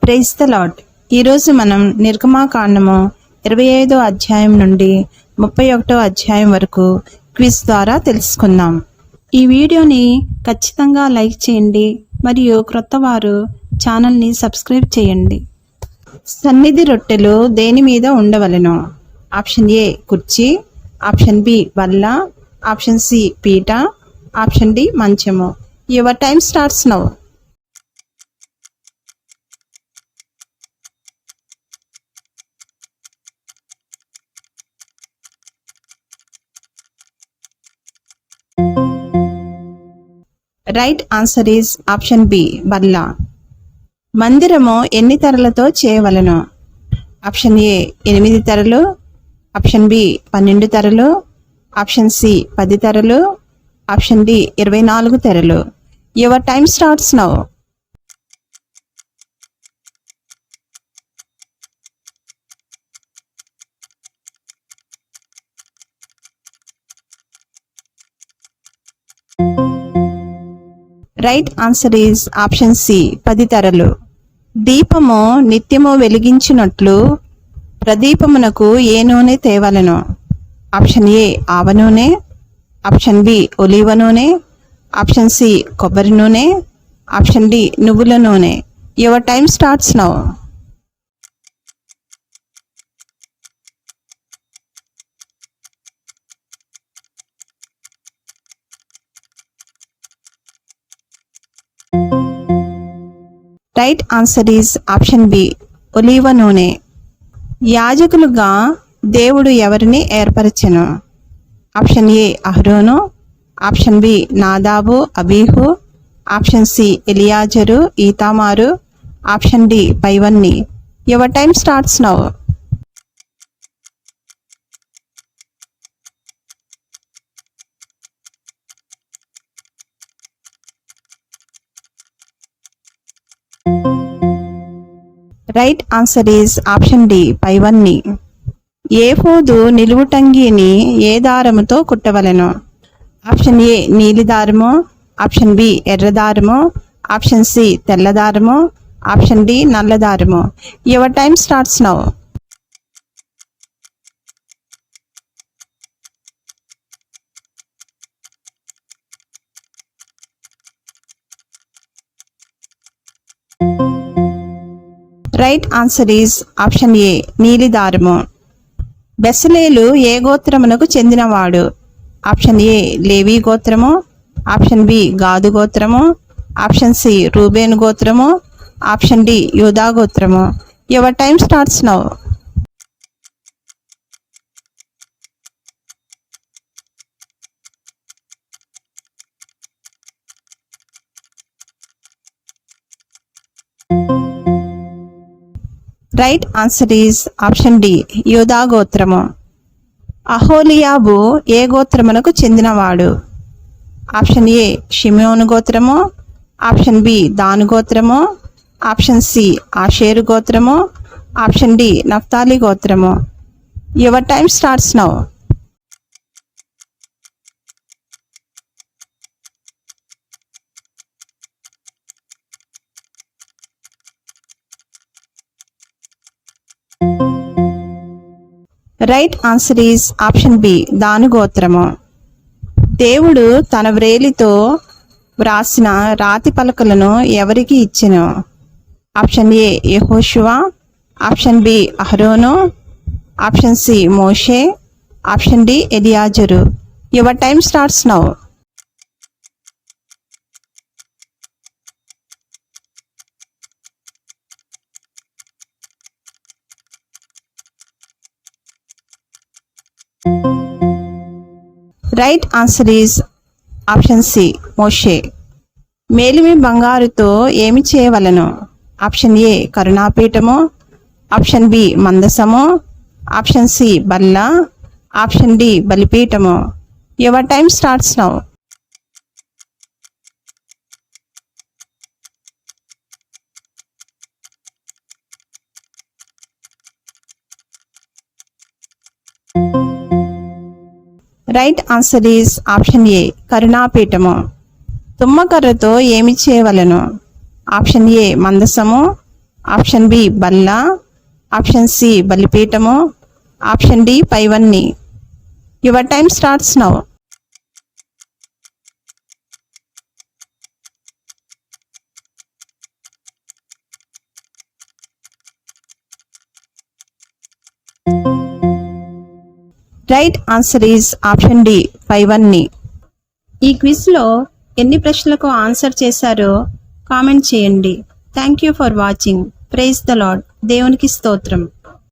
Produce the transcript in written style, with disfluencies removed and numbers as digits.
Praise the lord. ఈరోజు మనం నిర్గమాకాండము 25వ అధ్యాయం నుండి 31వ అధ్యాయం వరకు క్విజ్ ద్వారా తెలుసుకుందాం. ఈ వీడియోని ఖచ్చితంగా లైక్ చేయండి మరియు క్రొత్తవారు ఛానల్ని సబ్స్క్రైబ్ చేయండి. సన్నిధి రొట్టెలు దేని మీద ఉండవలెను? ఆప్షన్ ఏ కుర్చీ, ఆప్షన్ బి బల్ల, ఆప్షన్ సి పీట, ఆప్షన్ డి మంచము. Your time starts now. Right answer is option B బల్ల. మందిరము ఎన్ని తెరలతో చేయవలెను? ఆప్షన్ ఏ 8 తెరలు, ఆప్షన్ బి 12 తెరలు, ఆప్షన్ సి 10 తెరలు, ఆప్షన్ డి 24 తెరలు. Your time starts now. Right answer is option C 10 తెరలు. దీపము నిత్యము వెలిగించినట్లు ప్రదీపమునకు ఏ నూనె తేవలెను? ఆప్షన్ ఏ ఆవ నూనె, ఆప్షన్ బి ఒలీవ నూనె, ఆప్షన్ సి కొబ్బరి నూనె, ఆప్షన్ డి నువ్వుల నూనె. Your time starts now. Right answer is option B ఒలీవ నూనె. యాజకులుగా దేవుడు ఎవరిని ఏర్పరచెను? ఆప్షన్ ఏ అహరోను, ఆప్షన్ బి నాదాబు అబీహు, ఆప్షన్ సి ఎలియాజరు ఈతామారు, ఆప్షన్ డి పైవన్ని. Your time starts now. Right answer is option D పైవన్ని. ఏఫోదు నిలువుటంగిని ఏ దారముతో కుట్టవలెను? ఆప్షన్ ఏ నీలి దారము, ఆప్షన్ బి ఎర్ర దారము, ఆప్షన్ సి తెల్ల దారము, ఆప్షన్ డి నల్ల దారము. Your time starts now. Right answer is option A నీలి దారము. బెసలేలు ఏ గోత్రమునకు చెందినవాడు? ఆప్షన్ ఏ లేవి గోత్రము, ఆప్షన్ బి గాదు గోత్రము, ఆప్షన్ సి రూబేను గోత్రము, ఆప్షన్ డి యూదా గోత్రము. Your time starts now. Right answer is option D యూదా గోత్రము. అహోలియాబు ఏ గోత్రమునకు చెందినవాడు? ఆప్షన్ ఏ షిమ్యోను గోత్రము, ఆప్షన్ బి దాను గోత్రము, ఆప్షన్ సి ఆషేరు గోత్రము, ఆప్షన్ డి నఫ్తాలి గోత్రము. Your time starts now. Right answer is option B దాను గోత్రము. దేవుడు తన వ్రేలితో వ్రాసిన రాతి పలకలను ఎవరికి ఇచ్చెను? ఆప్షన్ ఏ యెహోషువ, ఆప్షన్ బి అహరోను, ఆప్షన్ సి మోషే, ఆప్షన్ డి ఎలియాజరు. Your time starts now. Right answer is option C మోషే. మేలిమి బంగారుతో ఏమి చేయవలెను? ఆప్షన్ ఏ కరుణాపీఠము, ఆప్షన్ బి మందసము, ఆప్షన్ సి బల్ల, ఆప్షన్ డి బలిపీఠము. Your time starts now. Right answer is option A కరుణాపీఠము. తుమ్మకర్రతో ఏమి చేయవలెను? ఆప్షన్ ఏ మందసము, ఆప్షన్ బి బల్ల, ఆప్షన్ సి బలిపీఠము, ఆప్షన్ డి పైవన్నీ. Your time starts now. Right answer is option D పైవన్నీ. ఈ క్విజ్లో ఎన్ని ప్రశ్నలకు ఆన్సర్ చేశారో కామెంట్ చేయండి. Thank you for watching. Praise the Lord. దేవునికి స్తోత్రం.